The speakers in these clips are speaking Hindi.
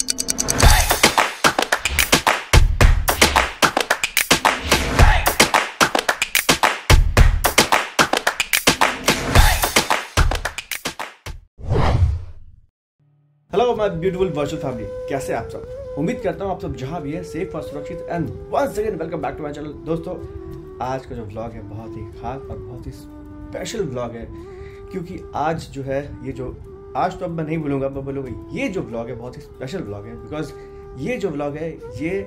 Hello my beautiful virtual family, कैसे आप सब? उम्मीद करता हूँ आप सब जहाँ भी है सेफ और सुरक्षित। And once again welcome back to my channel. दोस्तों, आज का जो व्लॉग है बहुत ही खास और बहुत ही स्पेशल व्लॉग है, क्योंकि आज जो है ये जो आज तो अब मैं नहीं बोलूँगा, मैं बोलूँगा ये जो व्लॉग है बहुत ही स्पेशल व्लॉग है। बिकॉज ये जो व्लॉग है ये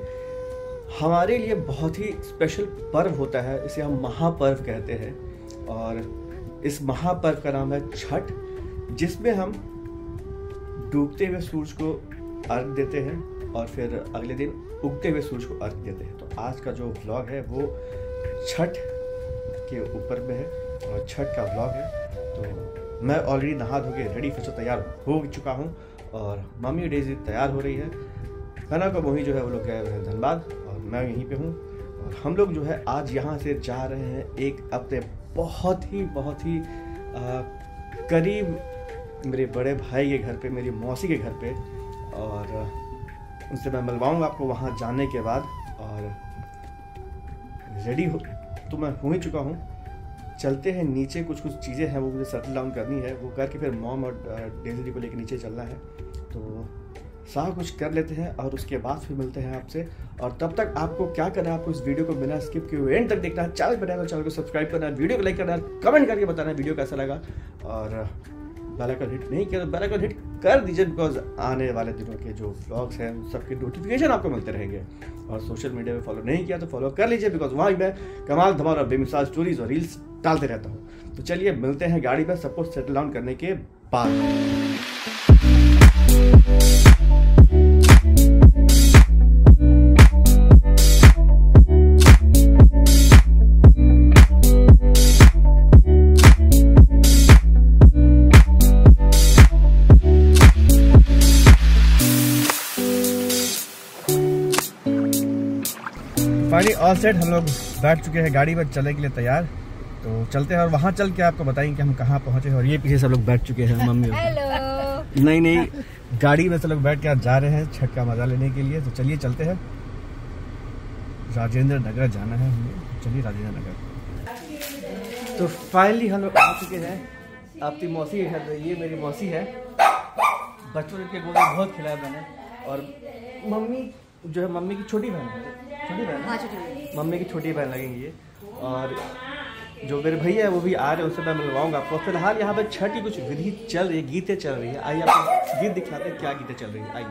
हमारे लिए बहुत ही स्पेशल पर्व होता है, इसे हम महापर्व कहते हैं। और इस महापर्व का नाम है छठ, जिसमें हम डूबते हुए सूरज को अर्घ देते हैं और फिर अगले दिन उगते हुए सूरज को अर्घ देते हैं। तो आज का जो व्लॉग है वो छठ के ऊपर में है और छठ का व्लॉग है। तो मैं ऑलरेडी नहा धो के रेडी फिर से तैयार हो चुका हूँ और मम्मी डेजी तैयार हो रही है। कना को मोही जो है वो लोग गए हुए हैं धनबाद और मैं यहीं पे हूँ। और हम लोग जो है आज यहाँ से जा रहे हैं एक अपने बहुत ही करीब मेरे बड़े भाई के घर पे, मेरी मौसी के घर पे, और उनसे मैं मिलवाऊंगा आपको वहाँ जाने के बाद। और रेडी हो तो मैं हो ही चुका हूँ। चलते हैं नीचे, कुछ चीज़ें हैं वो मुझे सेटल डाउन करनी है, वो करके फिर मॉम और डेजी को लेकर नीचे चलना है। तो सारा कुछ कर लेते हैं और उसके बाद फिर मिलते हैं आपसे। और तब तक आपको क्या करना है, आपको इस वीडियो को बिना स्किप किए एंड तक देखना है। चैनल पर नया तो चैनल को सब्सक्राइब करना है, वीडियो को लाइक करना है, कमेंट करके बताना है वीडियो कैसा लगा। और बेल आइकन हिट नहीं किया तो बेल आइकन हिट कर दीजिए, बिकॉज आने वाले दिनों के जो व्लॉग्स हैं सबके नोटिफिकेशन आपको मिलते रहेंगे। और सोशल मीडिया पे फॉलो नहीं किया तो फॉलो कर लीजिए, बिकॉज वहाँ मैं कमाल धमाल और बेमिसाल स्टोरीज और रील्स डालते रहता हूँ। तो चलिए मिलते हैं गाड़ी में सब कुछ सेटल डाउन करने के बाद। फाइनली ऑल सेट, हम लोग बैठ चुके हैं गाड़ी में, चलने के लिए तैयार। तो चलते हैं और वहाँ चल के आपको बताएंगे कि हम कहाँ पहुँचे। और ये पीछे सब लोग बैठ चुके हैं, मम्मी हेलो नहीं गाड़ी में सब लोग बैठ के आज जा रहे हैं छठ का मजा लेने के लिए। तो चलिए चलते हैं, राजेंद्र नगर जाना है हमें। तो चलिए राजेंद्र नगर। तो फाइनली हम लोग आ चुके हैं आपकी मौसी के घर पे। ये मेरी मौसी है, बचपन के गोद में बहुत खिलाया मैंने। और मम्मी जो है मम्मी की छोटी बहन है, मम्मी की छोटी बहन लगेंगी ये। और जो मेरे भैया है वो भी आ रहे हैं, उससे मैं मिलवाऊंगा आपको। फिलहाल यहाँ पे छठ की कुछ विधि चल रही है, गीतें चल रही है। आइए आपको गीत दिखाते हैं क्या गीतें चल रही है, आइए।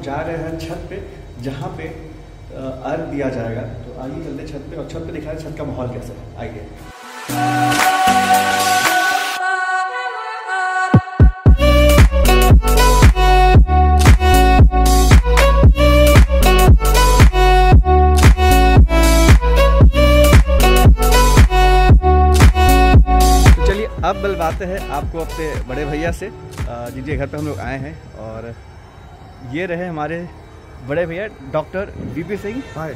जा रहे हैं छत पे, जहाँ पे अर्घ दिया जाएगा। तो आइए चलते छत पे और छत पे दिखाएं छत का माहौल कैसा है, आइए। तो चलिए अब मिलवाते हैं आपको अपने बड़े भैया से, जिनके घर पे हम लोग आए हैं। और ये रहे हमारे बड़े भैया डॉक्टर वीपी सिंह। हाय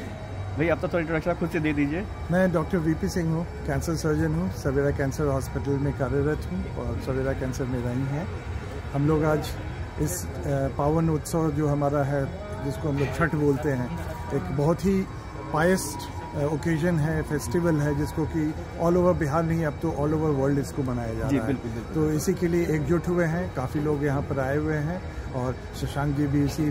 भैया, अब तो थोड़ा इंट्रोडक्शन खुद से दे दीजिए। मैं डॉक्टर वीपी सिंह हूँ, कैंसर सर्जन हूँ, सवेरा कैंसर हॉस्पिटल में कार्यरत हूँ और सवेरा कैंसर मेरा ही है। हम लोग आज इस पावन उत्सव जो हमारा है, जिसको हम लोग छठ बोलते हैं, एक बहुत ही पायस ओकेजन है, फेस्टिवल है, जिसको कि ऑल ओवर बिहार नहीं, अब तो ऑल ओवर वर्ल्ड इसको मनाया जा रहा है। तो इसी के लिए एकजुट हुए हैं, काफ़ी लोग यहाँ पर आए हुए हैं। और शशांक जी भी इसी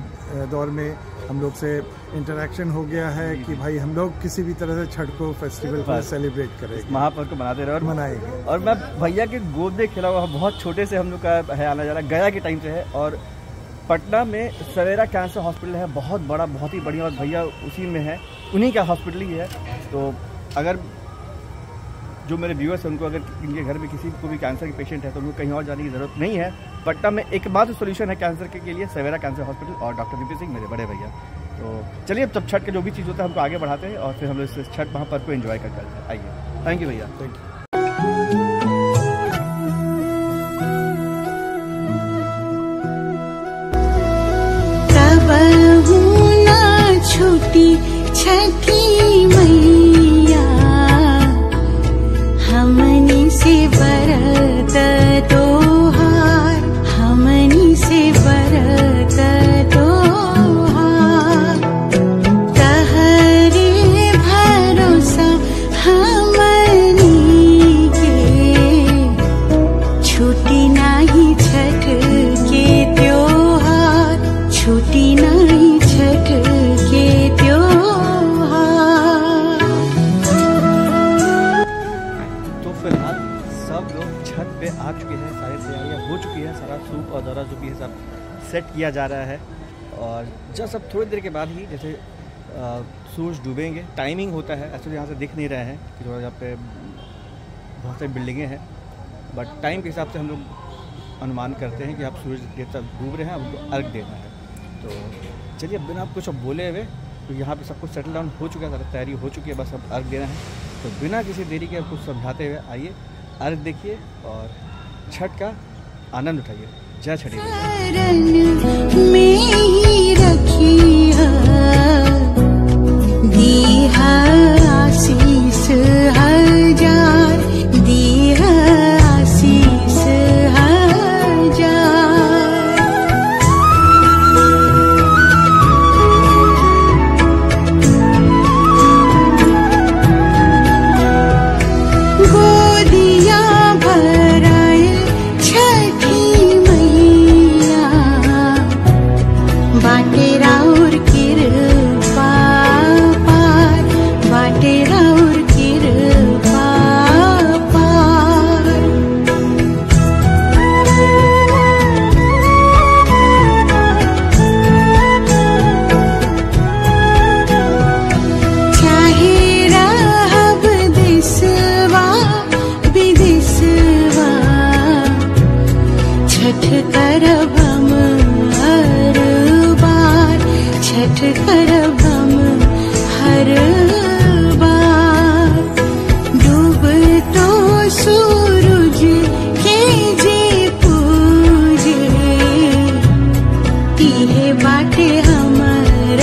दौर में हम लोग से इंटरेक्शन हो गया है कि भाई हम लोग किसी भी तरह से छठ को फेस्टिवल को सेलिब्रेट करें, महापर्व को मनाते रहे और मनाएंगे। और मैं भैया के गोद में खिला हुआ, बहुत छोटे से हम लोग का है आना जाना, गया के टाइम से है। और पटना में सवेरा कैंसर हॉस्पिटल है, बहुत बड़ा, बहुत ही बढ़िया, और भैया उसी में है, उन्हीं का हॉस्पिटल ही है। तो अगर जो मेरे व्यूअर्स हैं उनको अगर इनके घर में किसी को भी कैंसर के पेशेंट है तो उनको कहीं और जाने की ज़रूरत नहीं है। पटना में एकमात्र सोल्यूशन है कैंसर के लिए, सवेरा कैंसर हॉस्पिटल और डॉक्टर वीपी सिंह मेरे बड़े भैया। तो चलिए अब छठ के जो भी चीज़ होता है हमको आगे बढ़ाते हैं और फिर हम लोग इस छठ महापर्व को एंजॉय करते हैं। आइए, थैंक यू भैया। Thank you. छूटी छठी मैया हमनी से बरत तोहार, हमनी से बरत तोहार। तहरे भरोसा हमनी के छूटी नाही छठ के त्योहार, छूटी नहीं छठ के त्योहार। तो फिलहाल सब लोग छत पे आ चुके हैं, सारी तैयारियां हो चुकी है, सारा सूप और दौरा जो भी है सब सेट किया जा रहा है। और जस्ट अब थोड़ी देर के बाद ही जैसे सूरज डूबेंगे, टाइमिंग होता है, ऐसे यहाँ से दिख नहीं रहे हैं कि थोड़ा यहाँ पे बहुत सारी बिल्डिंगें हैं, बट टाइम के हिसाब से हम लोग अनुमान करते हैं कि आप सूरज देवता डूब रहे हैं, आपको अर्घ देना है। तो चलिए बिना कुछ अब बोले हुए, तो यहाँ पे सब कुछ सेटल डाउन हो चुका है, सारी तैयारी हो चुकी है, बस अब अर्घ देना है। तो बिना किसी देरी के कुछ समझाते हुए आइए अर्घ देखिए और छठ का आनंद उठाइए। जय छठी मैया। शरण में ही रखिया दीहा आशीष हजार, दीहा आशीष हजार। गोदिया भराए छठी मैया बाटे राउर कृपा पार, बाटे राउर कृपा पार। चाहे रहब देशवा विदेशवा, छठ करब हम हर बार, छठ करब हम हर बार। डूब तो सूरज के जे पूजे, इहे बाटे हमर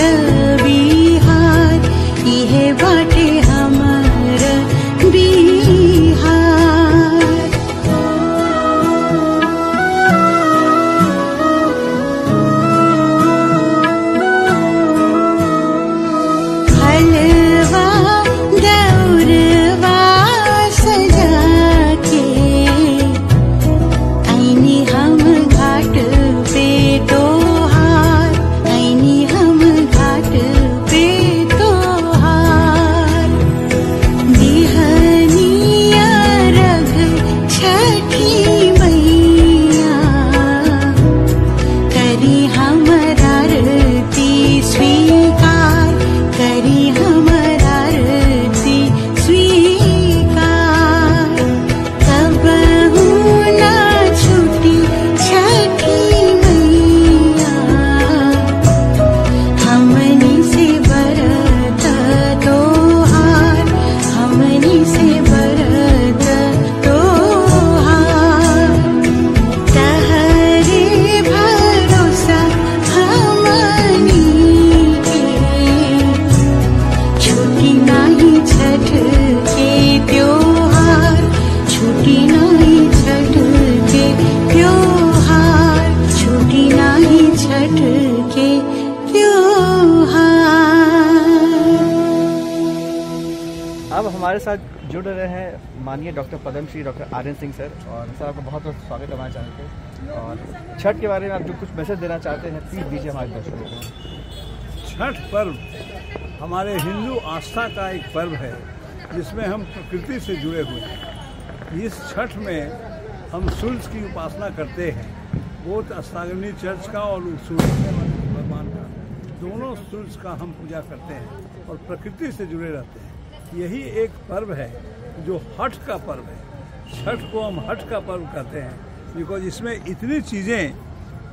बिहार, इहे बाटे हमर बिहार। हलवा दौरवा सजा के आईनी हम घाट पे तोहार, आईनी हम घाट पे तोहार। दिहनिया रघ छठी मैया करी हमर आरती स्वीकार, करी हमर आरती स्वीकार। कबहू ना छूटी छठी मैया हमनी से बरत तोहार, हमनी से बरत तोहार। तहरे भरोसा हमनी के छूटी नहीं छठ के त्योहार, छूटी नहीं छठ के त्योहार, छूटी नहीं छठ के त्योहार। अब हमारे साथ जुड़ रहे हैं माननीय doctor Padmashri doctor Aryan Singh sir, और सर आपका बहुत बहुत स्वागत है हमारे चैनल पे। और छठ के बारे में आप जो कुछ मैसेज देना चाहते हैं प्लीज़ दीजिए हमारे दर्शकों को। छठ पर्व हमारे हिंदू आस्था का एक पर्व है जिसमें हम प्रकृति से जुड़े हुए हैं। इस छठ में हम सूर्य की उपासना करते हैं, बोथ अस्तांगिनी चर्च का और सूर्य भगवान का, दोनों सूर्य का हम पूजा करते हैं और प्रकृति से जुड़े रहते हैं। यही एक पर्व है जो हठ का पर्व है। छठ को हम हठ का पर्व कहते हैं बिकॉज इसमें इतनी चीज़ें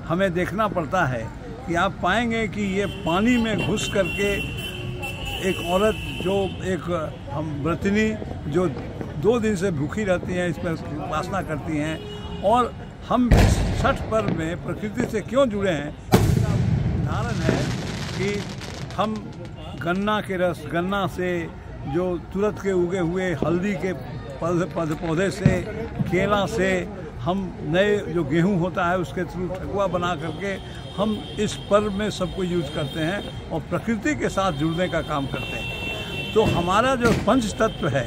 हमें देखना पड़ता है कि आप पाएंगे कि ये पानी में घुस करके एक औरत जो एक हम व्रतनी जो 2 दिन से भूखी रहती हैं, इस पर उपासना करती हैं। और हम छठ पर्व में प्रकृति से क्यों जुड़े हैं, इसका उदाहरण है कि हम गन्ना के रस, गन्ना से जो तुरंत के उगे हुए हल्दी के पौधे से, केला से, हम नए जो गेहूं होता है उसके थ्रू ठकुआ बना करके हम इस पर्व में सबको यूज करते हैं और प्रकृति के साथ जुड़ने का काम करते हैं। तो हमारा जो पंच तत्व है,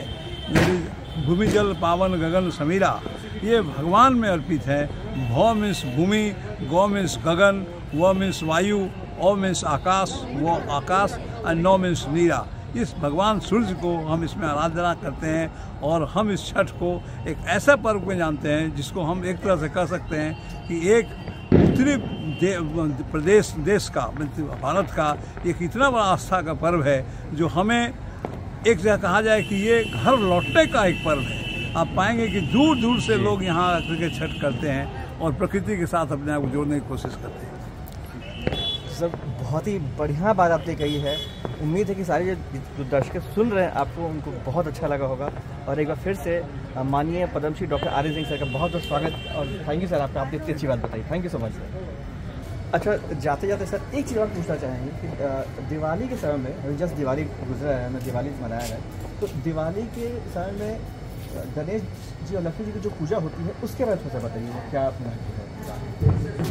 भूमि जल पावन गगन समीरा, ये भगवान में अर्पित है। भौ मीन्स भूमि, गौ मीन्स गगन, व मीन्स वायु, ओ मीन्स आकाश, वो आकाश, और नौ मीन्स नीरा। इस भगवान सूर्य को हम इसमें आराधना करते हैं और हम इस छठ को एक ऐसा पर्व में जानते हैं जिसको हम एक तरह से कह सकते हैं कि एक उत्तरी देश का, भारत का एक इतना बड़ा आस्था का पर्व है जो हमें एक जगह कहा जाए कि ये घर लौटने का एक पर्व है। आप पाएंगे कि दूर दूर से लोग यहाँ आकर के छठ करते हैं और प्रकृति के साथ अपने आप को जोड़ने की कोशिश करते हैं। सब बहुत ही बढ़िया बात आपने कही है। उम्मीद है कि सारे जो दर्शक सुन रहे हैं आपको उनको बहुत अच्छा लगा होगा। और एक बार फिर से माननीय पद्मश्री डॉक्टर आर्य सिंह सर का बहुत बहुत स्वागत और थैंक यू सर, आपने इतनी अच्छी बात बताई। Thank you so much sir. अच्छा, जाते जाते सर एक चीज़ और पूछना चाहेंगे कि दिवाली के समय में, जस्ट दिवाली गुजरा है, हमें दिवाली मनाया है, तो दिवाली के समय में गणेश जी और लक्ष्मी जी की जो पूजा होती है उसके बारे में थोड़ा सा बताइए, क्या आपने?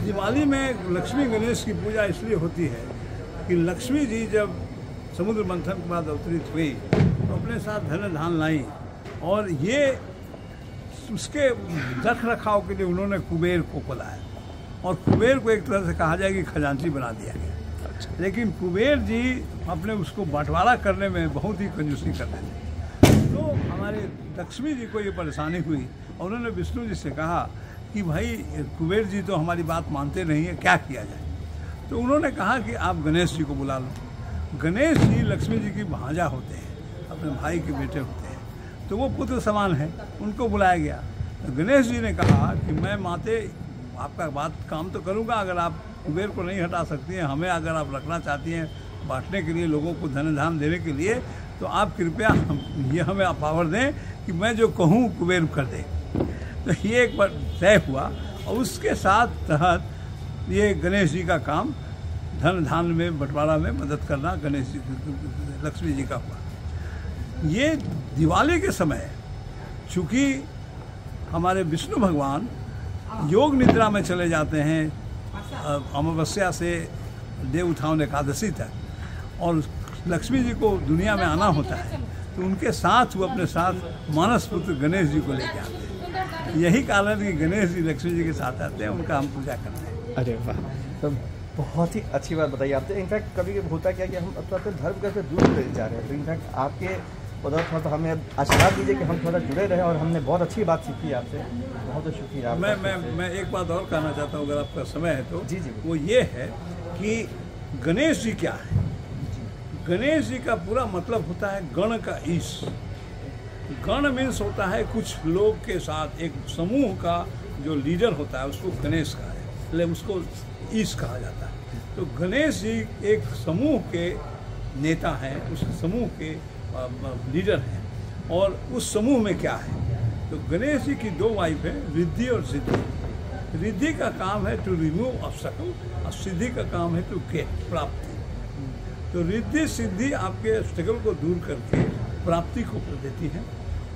दिवाली में लक्ष्मी गणेश की पूजा इसलिए होती है कि लक्ष्मी जी जब समुद्र मंथन के बाद अवतरित हुई तो अपने साथ धन धान लाई और ये उसके रख रखाव के लिए उन्होंने कुबेर को बुलाया और कुबेर को एक तरह से कहा जाए कि खजांची बना दिया गया। लेकिन कुबेर जी अपने उसको बंटवारा करने में बहुत ही कंजूसी करते थे। तो हमारे लक्ष्मी जी को ये परेशानी हुई और उन्होंने विष्णु जी से कहा कि भाई कुबेर जी तो हमारी बात मानते नहीं है, क्या किया जाए? तो उन्होंने कहा कि आप गणेश जी को बुला लो। गणेश जी लक्ष्मी जी की भांजा होते हैं, अपने भाई के बेटे होते हैं, तो वो पुत्र समान है, उनको बुलाया गया। तो गणेश जी ने कहा कि मैं माते आपका बात काम तो करूँगा, अगर आप कुबेर को नहीं हटा सकती हैं, हमें अगर आप रखना चाहती हैं बांटने के लिए, लोगों को धन धान देने के लिए, तो आप कृपया ये हमें आप पावर दें कि मैं जो कहूँ कुबेर कर दे। तो ये एक बार तय हुआ और उसके साथ तहत ये गणेश जी का काम धन धान में बंटवारा में मदद करना गणेश जी लक्ष्मी जी का हुआ। ये दिवाली के समय चूँकि हमारे विष्णु भगवान योग निद्रा में चले जाते हैं अमावस्या से देव उत्थान एकादशी तक और लक्ष्मी जी को दुनिया में आना होता है, तो उनके साथ वो अपने साथ मानस पुत्र गणेश जी को लेके आते हैं। यही कारण कि गणेश जी लक्ष्मी जी के साथ आते हैं, उनका हम पूजा करते हैं। अरे वाह, तो बहुत ही अच्छी बात बताई आपने। इनफैक्ट कभी कभी होता क्या कि हम अपने धर्म का दूर जा रहे हैं, तो इनफैक्ट आपके उधर थोड़ा सा हमें आशीर्वाद दीजिए कि हम थोड़ा जुड़े रहे और हमने बहुत अच्छी बात सीखी आपसे। बहुत बहुत शुक्रिया। मैं एक बात और कहना चाहता हूँ, अगर आपका समय है तो। जी। वो ये है कि गणेश जी क्या है। गणेश जी का पूरा मतलब होता है गण का ईश। गण मीन्स होता है कुछ लोग के साथ एक समूह का जो लीडर होता है उसको गणेश कहा है, इसलिए उसको ईश कहा जाता है। तो गणेश जी एक समूह के नेता हैं, उस समूह के लीडर हैं। और उस समूह में क्या है, तो गणेश जी की दो वाइफ है, रिद्धि और सिद्धि। रिद्धि का काम है टू रिमूव ऑब्स्टेकल और सिद्धि का काम है टू गेट प्राप्ति। तो रिद्धि सिद्धि आपके ऑब्स्टेकल को दूर करके प्राप्ति को देती है।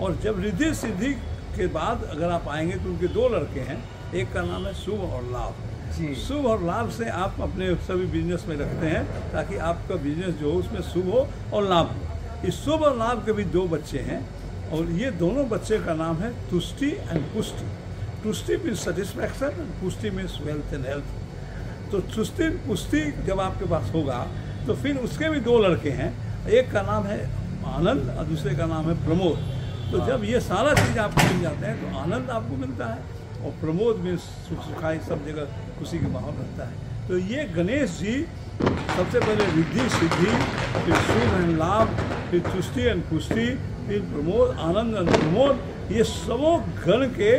और जब रिद्धि सिद्धि के बाद अगर आप आएंगे तो उनके दो लड़के हैं, एक का नाम है शुभ और लाभ। शुभ और लाभ से आप अपने सभी बिजनेस में रखते हैं ताकि आपका बिजनेस जो हो उसमें शुभ हो और लाभ हो। इस शुभ और लाभ के भी दो बच्चे हैं और ये दोनों बच्चे का नाम है तुष्टि एंड पुष्टि। तुष्टि मीन्स सेटिस्फैक्शन एंड पुष्टि मीन्स वेल्थ एंड हेल्थ। तो तुष्टि पुष्टि जब आपके पास होगा तो फिर उसके भी दो लड़के हैं, एक का नाम है आनंद और दूसरे का नाम है प्रमोद। तो जब ये सारा चीज़ आपको मिल जाते हैं तो आनंद आपको मिलता है और प्रमोद में सुख सुखाई सब जगह खुशी का माहौल रहता है। तो ये गणेश जी सबसे पहले रिद्धि सिद्धि, फिर शुभ एंड लाभ, फिर तुष्टि एंड पुष्टि, फिर प्रमोद आनंद एंड प्रमोद, ये सबों गण के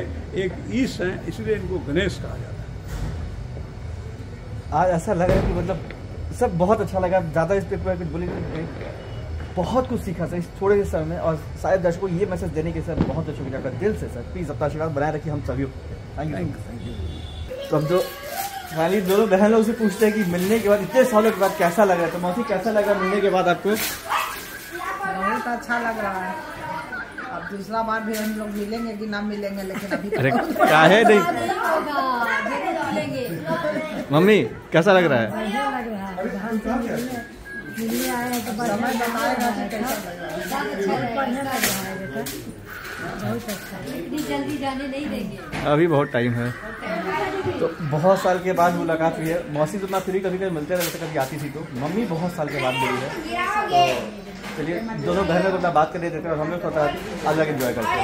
एक ईश हैं, इसलिए इनको गणेश कहा जाता है। आज ऐसा लग रहा है कि मतलब सब बहुत अच्छा लगा, ज़्यादा इस पर कुछ बोलेंगे, बहुत कुछ सीखा सर इस थोड़े से समय में। और शायद दर्शकों को ये मैसेज देने के सर बहुत शुक्रिया आपका दिल से सर। प्लीज़ अपना आशीर्वाद बनाए रखिए हम सभी। Thank you. तो हम जो खाली दोनों बहन लोग से पूछते हैं कि मिलने के बाद इतने सालों के बाद कैसा लग रहा है। तो मौसी कैसा लगा मिलने के बाद आपको? बहुत अच्छा लग रहा है। अब दूसरा बार भी हम लोग मिलेंगे कि ना मिलेंगे, लेकिन अभी अरे काहे नहीं। मम्मी कैसा लग रहा है? समय बताएगा कि कैसा लग रहा है। जल्दी जाने नहीं देंगे, अभी बहुत टाइम है। तो बहुत साल के बाद मुलाकात हुई है। मौसी तो मैं फिर कभी कभी मिलते रहते, कभी आती थी। तो मम्मी बहुत साल के बाद मिली है। तो चलिए दोनों बहनों को मैं बात करने देते हैं और हम लोग थोड़ा आज जाके एंजॉय करते हैं।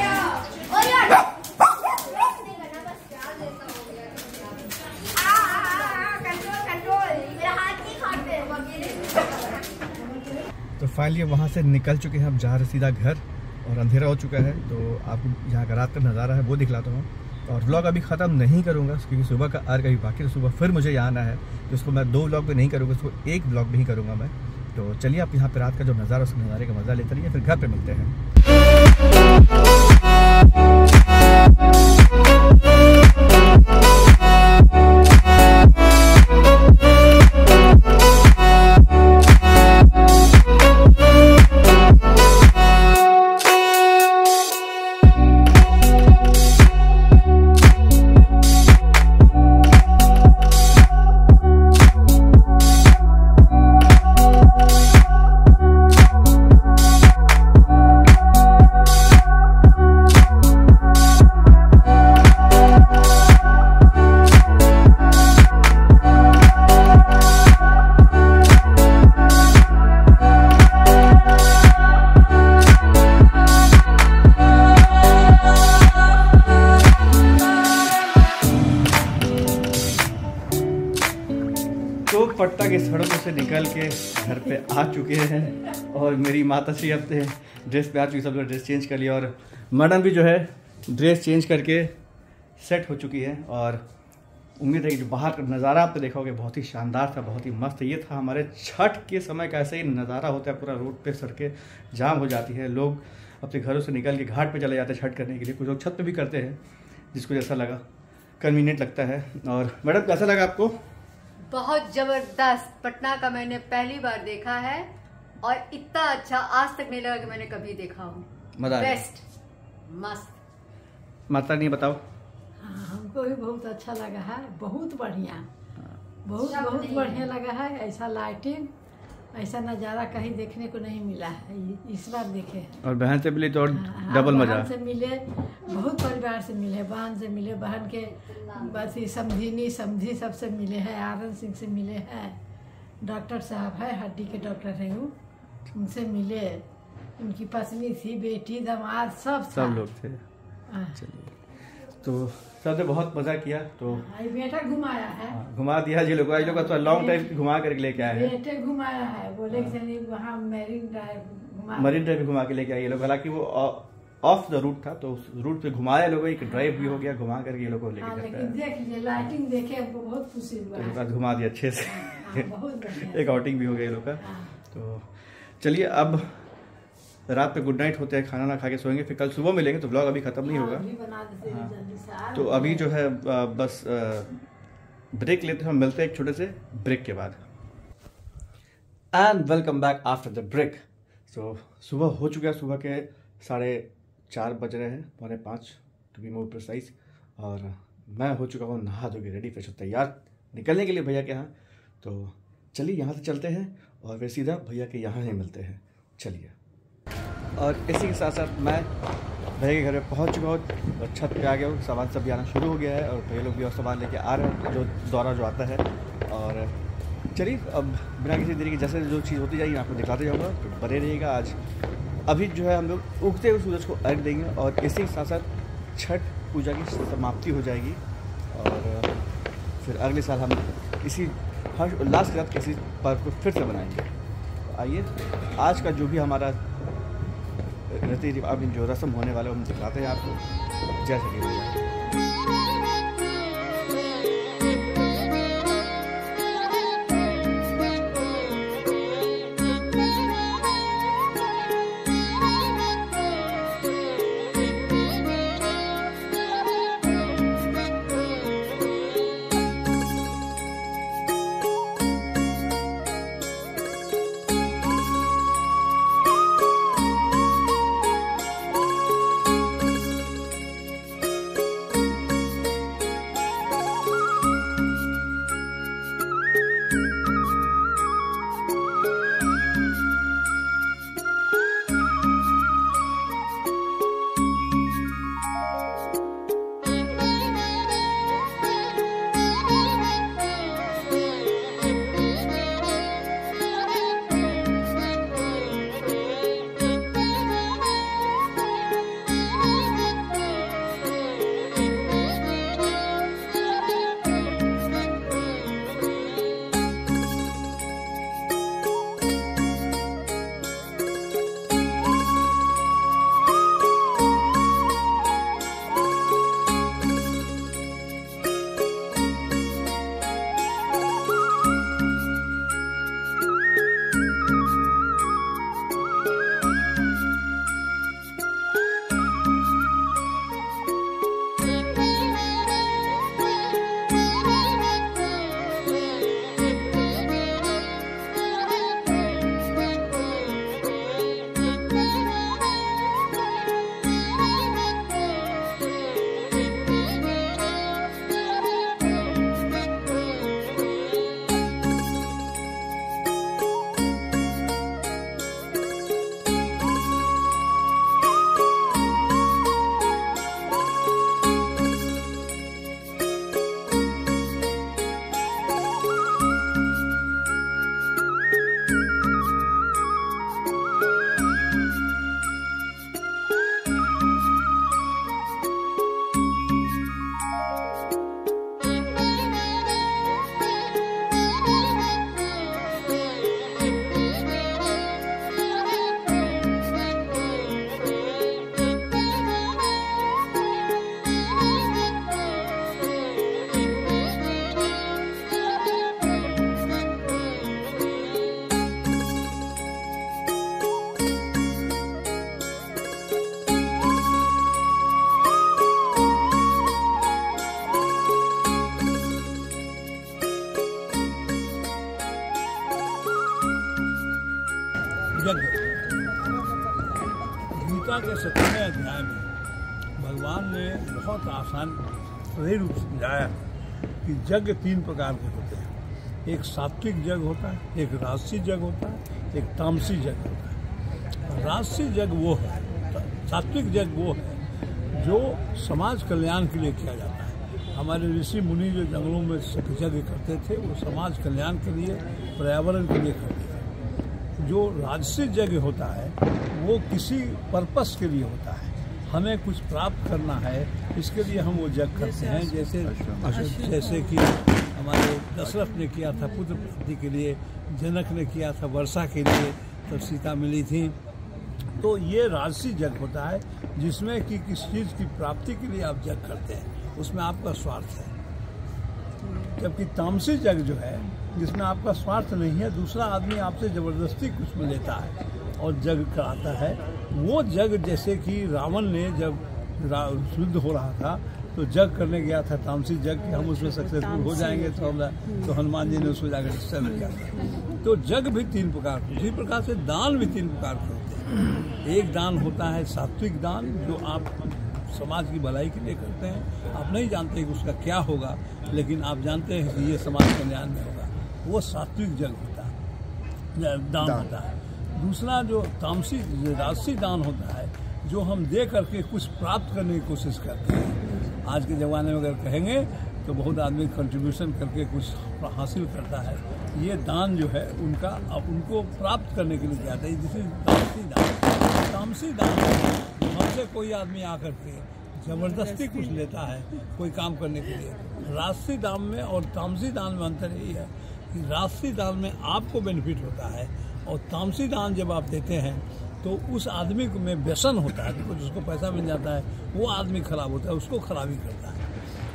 तो फाइनली वहाँ से निकल चुके हैं, हम जा रहे सीधा घर और अंधेरा हो चुका है। तो आपको यहाँ का रात का नज़ारा है वो दिखलाता हूँ। और व्लॉग अभी ख़त्म नहीं करूँगा क्योंकि सुबह का अर्घ अभी बाकी, तो सुबह फिर मुझे यहाँ आना है। तो उसको मैं 2 व्लॉग में नहीं करूँगा, उसको 1 व्लॉग में ही करूँगा मैं। तो चलिए आप यहाँ पे रात का जो नज़ारा, उस नज़ारे का मज़ा लेते रहिए, फिर घर पे मिलते हैं। तो पटना की सड़कों से निकल के घर पे आ चुके हैं और मेरी माता श्री अपने ड्रेस पे आ चुकी, सब लोग ड्रेस चेंज कर लिया और मैडम भी जो है ड्रेस चेंज करके सेट हो चुकी है। और उम्मीद है कि जो बाहर का नज़ारा आपने देखा होगा बहुत ही शानदार था, बहुत ही मस्त। ये था हमारे छठ के समय का ऐसे ही नज़ारा होता है। पूरा रोड पे सड़कें जाम हो जाती है, लोग अपने घरों से निकल के घाट पे चले जाते हैं छठ करने के लिए। कुछ लोग छत पे भी करते हैं, जिसको जैसा लगा, कन्वीनियंट लगता है। और मैडम कैसा लगा आपको? बहुत जबरदस्त। पटना का मैंने पहली बार देखा है और इतना अच्छा आज तक नहीं लगा कि मैंने कभी देखा हूँ। मजा आया? बेस्ट, मस्त। माता नहीं बताओ? हाँ, हमको भी बहुत अच्छा लगा है, बहुत बढ़िया, बहुत बढ़िया लगा है। ऐसा लाइटिंग, ऐसा नज़ारा कहीं देखने को नहीं मिला है, इस बार देखे हैं। और बहन से मिले तो और डबल मजा। बहन से मिले, बहुत परिवार से मिले, बहन से मिले, बहन के बस ये समधी सबसे मिले हैं, आनंद सिंह से मिले हैं, डॉक्टर साहब है, हड्डी के डॉक्टर हैं वो, उनसे मिले, उनकी पत्नी थी, बेटी, दामाद, सब लोग थे। हाँ। चलिए तो सबने बहुत मजा किया। तो बेटा घुमाया है, घुमा दिया जी लोग तो लॉन्ग टाइम घुमा करके लेके आए हैं। बेटे घुमाया है, बोले कि वहाँ मरीन ड्राइव घुमा के लेके आए ये लोग। हालांकि वो ऑफ द रूट था, तो उस रूट पे घुमाया लोगों, एक ड्राइव भी हो गया, घुमा करके ये लोग को लेके जाता है। देख लीजिए लाइटिंग देखे, हमको बहुत खुशी हुआ। तो बाद घुमा दिया अच्छे से, बहुत बढ़िया। एक आउटिंग भी हो गया ये लोग का। तो चलिए अब रात पे गुड नाइट होते हैं, खाना ना खा के सोएंगे, फिर कल सुबह मिलेंगे। तो ब्लॉग अभी खत्म नहीं होगा। तो अभी जो है बस ब्रेक लेते हैं, हम मिलते हैं एक छोटे से ब्रेक के बाद। And welcome back after the break. तो सुबह हो चुका है, सुबह के 4:30 बज रहे हैं, 4:45 टू बी मोर प्रिसाइज। और मैं हो चुका हूँ नहा धो के रेडी, फ्रेश तैयार निकलने के लिए भैया के यहाँ। तो चलिए यहाँ से चलते हैं और फिर सीधा भैया के यहाँ ही मिलते हैं। चलिए। और इसी के साथ साथ मैं भैया के घर में पहुँच चुका हूँ और छत पे आ गया हूँ। सामान सब भी आना शुरू हो गया है और भैया लोग भी और सामान लेके आ रहे हैं, जो दौरा जो आता है। और चलिए अब बिना किसी देरी के जैसे जो चीज़ होती जाएगी आपको दिखाते जाऊँगा, तो बने रहिएगा। आज अभी जो है हम लोग उगते हुए सूरज को अर्घ देंगे और इसी के साथ साथ छठ पूजा की समाप्ति हो जाएगी। और फिर अगले साल हम इसी हर्ष उल्लास के साथ किसी पर्व को फिर से बनाएंगे। तो आइए आज का जो भी हमारा रीति रिवाज जो रस्म होने वाला है हम दिखाते हैं आपको, जैसे कि यज्ञ। गीता के 17वें अध्याय में भगवान ने बहुत आसान सही रूप से समझाया कि यज्ञ 3 प्रकार के होते हैं। एक सात्विक यज्ञ होता है, एक राजसी यज्ञ होता है, एक तामसी यज्ञ होता है। राजसी यज्ञ वो है, सात्विक यज्ञ वो है जो समाज कल्याण के लिए किया जाता है। हमारे ऋषि मुनि जो जंगलों में यज्ञ करते थे वो समाज कल्याण के लिए, पर्यावरण के लिए करते थे। जो राजसी यज्ञ होता है वो किसी पर्पस के लिए होता है, हमें कुछ प्राप्त करना है, इसके लिए हम वो यज्ञ करते हैं। जैसे कि हमारे दशरथ ने किया था पुत्र प्राप्ति के लिए, जनक ने किया था वर्षा के लिए, तब सीता मिली थी। तो ये राजसी यज्ञ होता है जिसमें कि किसी चीज़ की प्राप्ति के लिए आप यज्ञ करते हैं, उसमें आपका स्वार्थ है। जबकि तामसी यज्ञ जो है जिसमें आपका स्वार्थ नहीं है, दूसरा आदमी आपसे ज़बरदस्ती कुछ में लेता है और यज्ञ कराता है। वो यज्ञ जैसे कि रावण ने जब युद्ध हो रहा था तो यज्ञ करने गया था तामसी यज्ञ कि हम उसमें सक्सेसफुल हो जाएंगे, तो हनुमान जी ने उसको जाकर हिस्सा मिल गया। तो यज्ञ भी 3 प्रकार के, इसी प्रकार से दान भी 3 प्रकार के होते हैं। एक दान होता है सात्विक दान जो आप समाज की भलाई के लिए करते हैं, आप नहीं जानते कि उसका क्या होगा, लेकिन आप जानते हैं कि ये समाज कल्याण में होगा, वो सात्विक यज्ञ होता है, दान होता है। दूसरा जो तामसी राजसी दान होता है जो हम दे करके कुछ प्राप्त करने की कोशिश करते हैं। आज के ज़माने में अगर कहेंगे तो बहुत आदमी कंट्रीब्यूशन करके कुछ हासिल करता है। ये दान जो है उनको प्राप्त करने के लिए जाता है, जिसे तामसी दान हमसे कोई आदमी आकर के ज़बरदस्ती कुछ लेता है कोई काम करने के लिए। राजसी दान में और तामसी दान में अंतर यही है कि राजसी दान में आपको बेनिफिट होता है और तामसी दान जब आप देते हैं तो उस आदमी में व्यसन होता है, तो जिसको पैसा मिल जाता है वो आदमी खराब होता है, उसको खराबी करता है।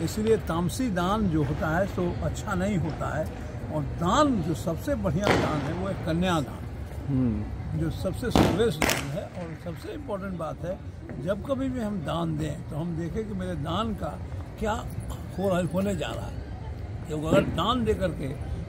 इसलिए तामसी दान जो होता है तो अच्छा नहीं होता है। और दान जो सबसे बढ़िया दान है वो है कन्यादान, जो सबसे श्रेष्ठ दान है। और सबसे इम्पोर्टेंट बात है, जब कभी भी हम दान दें तो हम देखें कि मेरे दान का क्या होने जा रहा है। क्योंकि अगर दान दे करके,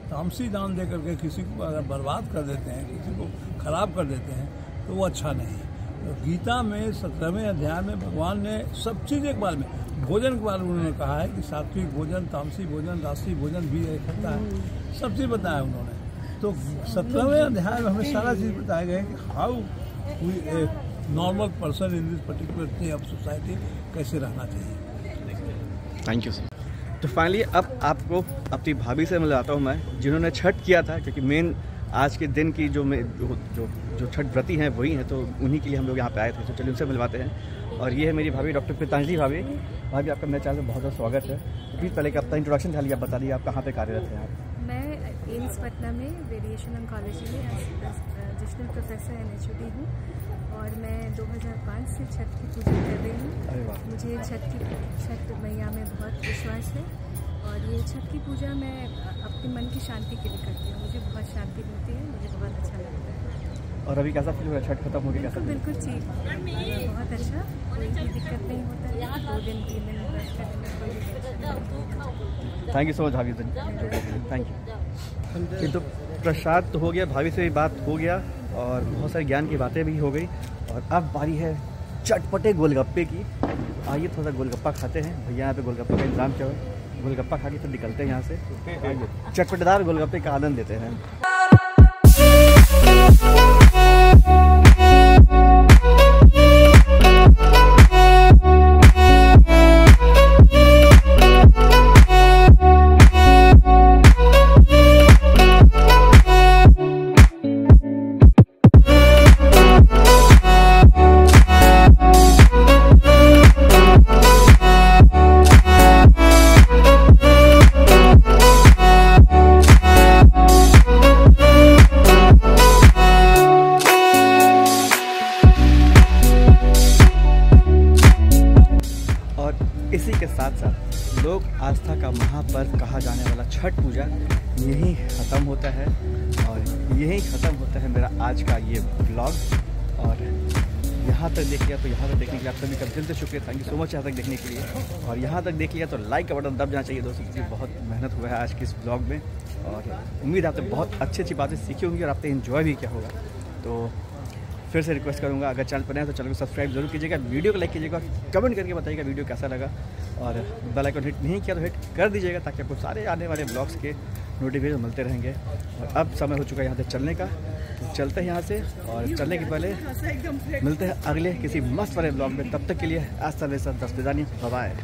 तामसी दान दे करके किसी को अगर बर्बाद कर देते हैं, किसी को खराब कर देते हैं, तो वो अच्छा नहीं है। तो गीता में 17वें अध्याय में भगवान ने सब चीज़ एक बार में, भोजन के बारे में उन्होंने कहा है कि सात्विक भोजन, तामसी भोजन, राजसी भोजन भी एक होता है, सब चीज़ बताया उन्होंने। तो 17वें अध्याय में हमें सारा चीज़ बताया गया है कि how a normal person in this particular day of society कैसे रहना चाहिए। Thank you sir. तो फाइनली अब आपको अपनी भाभी से मिलाता हूँ मैं, जिन्होंने छठ किया था, क्योंकि मेन आज के दिन की जो छठ व्रती हैं वही हैं, तो उन्हीं के लिए हम लोग यहाँ पे आए थे। तो चलिए उनसे मिलवाते हैं। और ये है मेरी भाभी डॉक्टर पीतांजलि भाभी। भाभी आपका मेरे चैनल में बहुत बहुत स्वागत है। प्लीज़ पहले कि अपना इंट्रोडक्शन था लिया, आप बता दीजिए आप कहाँ पे कार्यरत हैं आप। मैं एम्स पटना में रेडिएशन ऑन्कोलॉजी में एडिशनल प्रोफेसर NHOD हूँ और मैं 2005 से छठ की पूजा कर रही हूँ। मुझे छठ मैया में बहुत विश्वास है और ये छठ की पूजा मैं अपने मन की शांति के लिए करती हूँ। मुझे बहुत शांति मिलती है, मुझे बहुत अच्छा लगता है। और अभी कैसा फील हो रहा है छठ खत्म हो गया? बिल्कुल ठीक, बहुत अच्छा, कोई भी दिक्कत नहीं होता है। 2 दिन 3 दिन व्रत करने में कोई भी tension. Thank you so much भाभी, थैंक यू। तो प्रसाद तो हो गया, भाभी से भी बात हो गया और बहुत सारी ज्ञान की बातें भी हो गई। और अब बारी है चटपटे गोलगप्पे की। आइए थोड़ा सा गोलगप्पा खाते हैं। भैया यहाँ पे गोलगप्पे का इंतजाम क्या है, गोलगप्पा खा के फिर निकलते हैं यहाँ से। आइए चटपटेदार गोलगप्पे का आनंद लेते हैं। इसी के साथ साथ लोक आस्था का महापर्व कहा जाने वाला छठ पूजा यहीं ख़त्म होता है और यहीं ख़त्म होता है मेरा आज का ये ब्लॉग। और यहाँ तक देख लिया तो यहाँ तक देखने के लिए आप सभी का दिल से शुक्रिया, थैंक यू सो मच यहाँ तक देखने के लिए। और यहाँ तक देख लिया तो लाइक का बटन दब जाना चाहिए दोस्तों, क्योंकि बहुत मेहनत हुआ है आज के इस ब्लॉग में और उम्मीद आपने बहुत अच्छी अच्छी बातें सीखी होंगी और आपने इन्जॉय भी किया होगा। तो फिर से रिक्वेस्ट करूँगा, अगर चैनल पर नए हैं तो चैनल को सब्सक्राइब जरूर कीजिएगा, वीडियो को लाइक कीजिएगा, कमेंट करके बताइएगा वीडियो कैसा लगा, और बेल आइकन हिट नहीं किया तो हिट कर दीजिएगा ताकि आपको सारे आने वाले ब्लॉग्स के नोटिफिकेशन मिलते रहेंगे। और अब समय हो चुका है यहाँ से चलने का, तो चलते हैं यहाँ से, और चलने के पहले मिलते हैं अगले किसी मस्त वाले ब्लॉग में। तब तक के लिए आज सवेरे 10 बजे बाय।